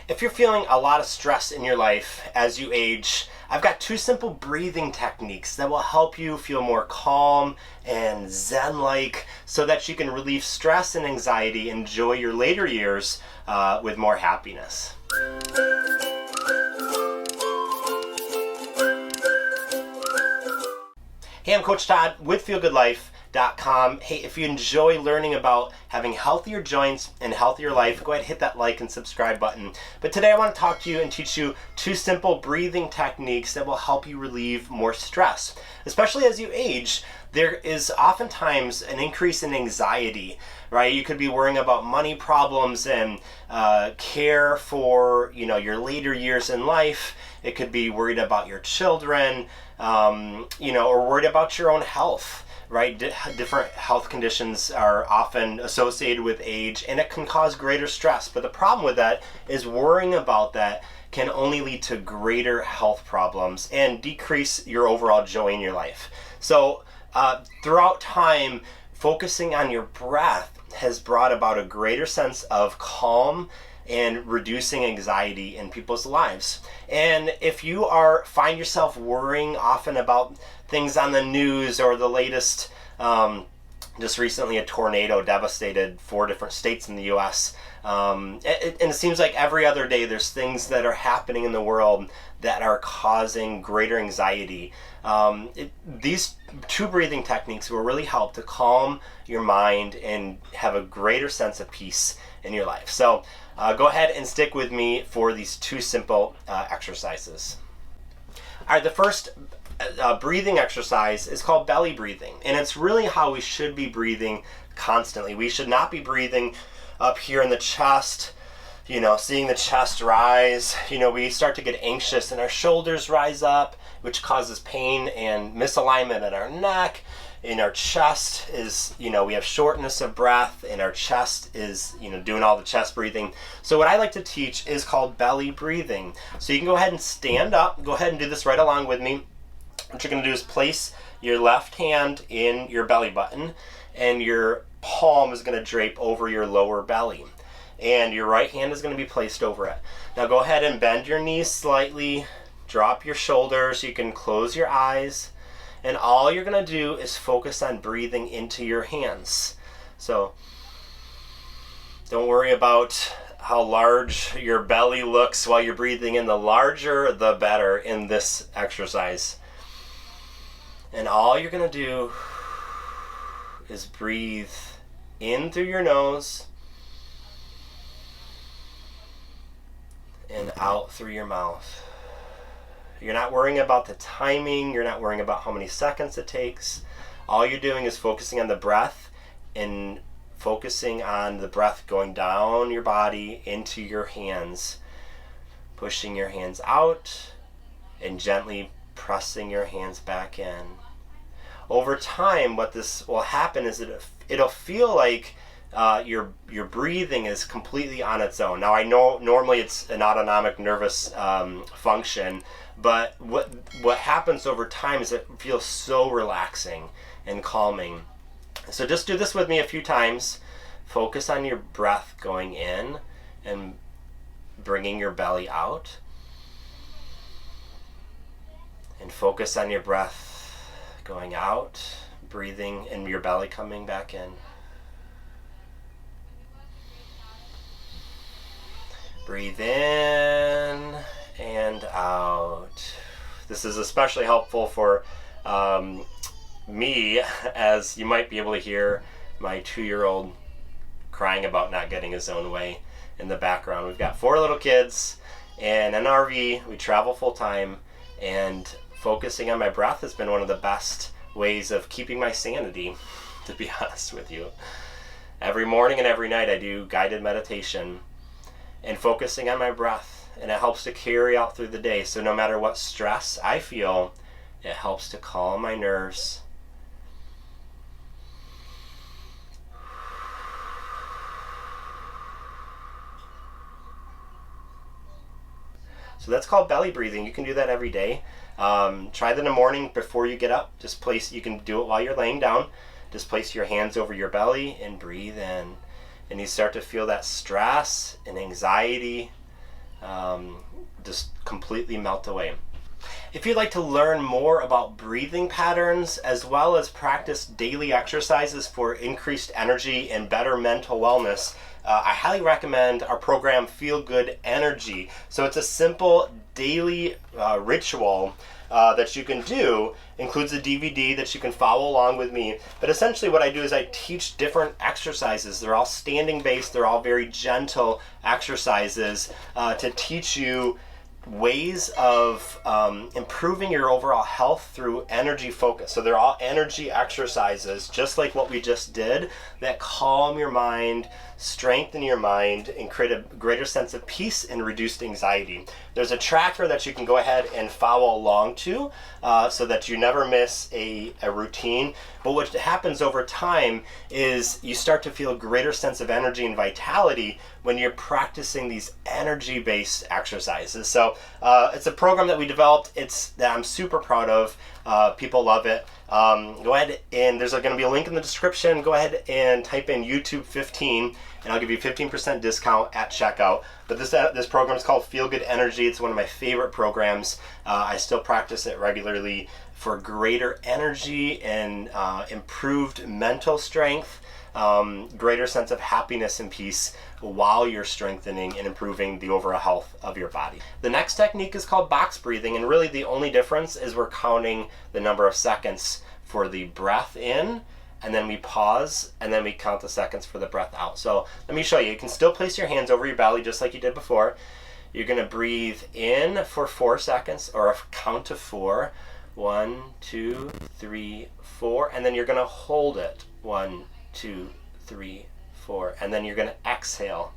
If you're feeling a lot of stress in your life as you age, I've got 2 simple breathing techniques that will help you feel more calm and zen-like so that you can relieve stress and anxiety, enjoy your later years with more happiness. Hey, I'm Coach Todd with feelgoodlife.com. Hey, if you enjoy learning about having healthier joints and healthier life, go ahead and hit that like and subscribe button. But today I want to talk to you and teach you 2 simple breathing techniques that will help you relieve more stress. Especially as you age, there is oftentimes an increase in anxiety, right? You could be worrying about money problems and care for, your later years in life. It could be worried about your children, or worried about your own health, right? Different health conditions are often associated with age, and it can cause greater stress. But the problem with that is worrying about that can only lead to greater health problems and decrease your overall joy in your life. So throughout time, focusing on your breath has brought about a greater sense of calm and reducing anxiety in people's lives. And if you find yourself worrying often about things on the news or the latest, just recently a tornado devastated 4 different states in the U.S. And it seems like every other day there's things that are happening in the world that are causing greater anxiety. These 2 breathing techniques will really help to calm your mind and have a greater sense of peace in your life. So go ahead and stick with me for these 2 simple exercises. All right, the first breathing exercise is called belly breathing, and it's really how we should be breathing constantly. We should not be breathing up here in the chest, seeing the chest rise. We start to get anxious and our shoulders rise up, which causes pain and misalignment in our neck. In our chest is, we have shortness of breath, and our chest is, doing all the chest breathing. So what I like to teach is called belly breathing. So you can go ahead and stand up. Go ahead and do this right along with me. What you're going to do is place your left hand in your belly button, and your palm is going to drape over your lower belly. And your right hand is going to be placed over it. Now go ahead and bend your knees slightly. Drop your shoulders. You can close your eyes. And all you're going to do is focus on breathing into your hands. So don't worry about how large your belly looks while you're breathing in. The larger, the better in this exercise. And all you're going to do is breathe in through your nose and out through your mouth. You're not worrying about the timing. You're not worrying about how many seconds it takes. All you're doing is focusing on the breath and focusing on the breath going down your body into your hands, pushing your hands out and gently pressing your hands back in. Over time, what this will happen is it'll feel like your breathing is completely on its own. Now I know normally it's an autonomic nervous function, but what happens over time is it feels so relaxing and calming. So just do this with me a few times. Focus on your breath going in and bringing your belly out. And focus on your breath going out, breathing, and your belly coming back in. Breathe in and out. This is especially helpful for me, as you might be able to hear my 2-year-old crying about not getting his own way in the background. We've got 4 little kids and an RV. We travel full time, and focusing on my breath has been one of the best ways of keeping my sanity, to be honest with you. Every morning and every night I do guided meditation and focusing on my breath, and it helps to carry out through the day. So no matter what stress I feel, it helps to calm my nerves. So that's called belly breathing. You can do that every day. Try that in the morning before you get up. You can do it while you're laying down. Just place your hands over your belly and breathe in. And you start to feel that stress and anxiety just completely melt away. If you'd like to learn more about breathing patterns as well as practice daily exercises for increased energy and better mental wellness, I highly recommend our program Feel Good Energy. So it's a simple daily ritual that you can do. Includes a DVD that you can follow along with me. But essentially what I do is I teach different exercises. They're all standing based. They're all very gentle exercises to teach you ways of improving your overall health through energy focus. So they're all energy exercises, just like what we just did, that calm your mind, strengthen your mind, and create a greater sense of peace and reduced anxiety. There's a tracker that you can go ahead and follow along to so that you never miss a routine. But what happens over time is you start to feel a greater sense of energy and vitality when you're practicing these energy-based exercises. So it's a program that we developed. That I'm super proud of. People love it. Go ahead and there's going to be a link in the description. Go ahead and type in YouTube 15 and I'll give you 15% discount at checkout. But this program is called Feel Good Energy. It's one of my favorite programs. I still practice it regularly for greater energy and improved mental strength, greater sense of happiness and peace while you're strengthening and improving the overall health of your body. The next technique is called box breathing, and really the only difference is we're counting the number of seconds for the breath in, and then we pause, and then we count the seconds for the breath out. So let me show you. You can still place your hands over your belly just like you did before. You're going to breathe in for 4 seconds, or a count of 4. 1, 2, 3, 4, and then you're going to hold it. 1, 2, 3, 4, and then you're going to exhale.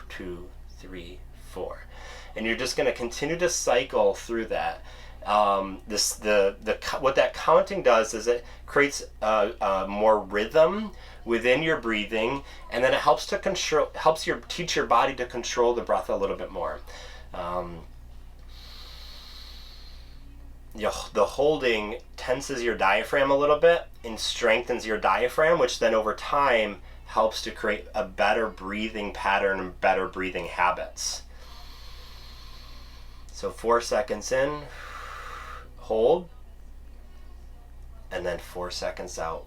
2, 3, 4, and you're just going to continue to cycle through that. What that counting does is it creates more rhythm within your breathing, and then it helps teach your body to control the breath a little bit more. The holding tenses your diaphragm a little bit and strengthens your diaphragm, which then over time helps to create a better breathing pattern and better breathing habits. So 4 seconds in, hold, and then 4 seconds out.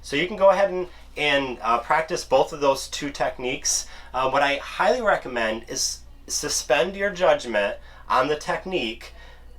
So you can go ahead and practice both of those 2 techniques. What I highly recommend is suspend your judgment on the technique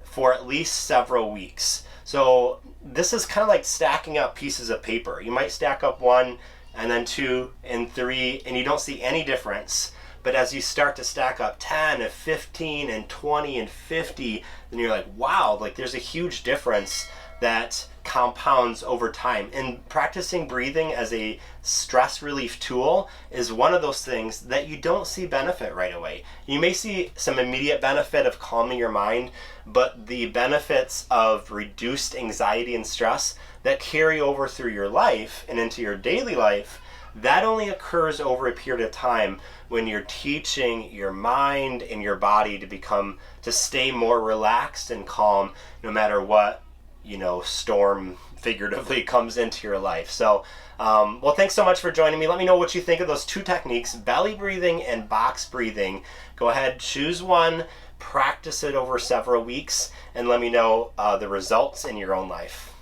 for at least several weeks. So this is kind of like stacking up pieces of paper. You might stack up 1 and then 2 and 3 and you don't see any difference. But as you start to stack up 10 and 15 and 20 and 50, then you're like, wow, like there's a huge difference that compounds over time. And practicing breathing as a stress relief tool is one of those things that you don't see benefit right away. You may see some immediate benefit of calming your mind, but the benefits of reduced anxiety and stress that carry over through your life and into your daily life, that only occurs over a period of time when you're teaching your mind and your body to stay more relaxed and calm no matter what storm figuratively comes into your life. So well, thanks so much for joining me. Let me know what you think of those 2 techniques, belly breathing and box breathing. Go ahead, choose one, practice it over several weeks, and let me know the results in your own life.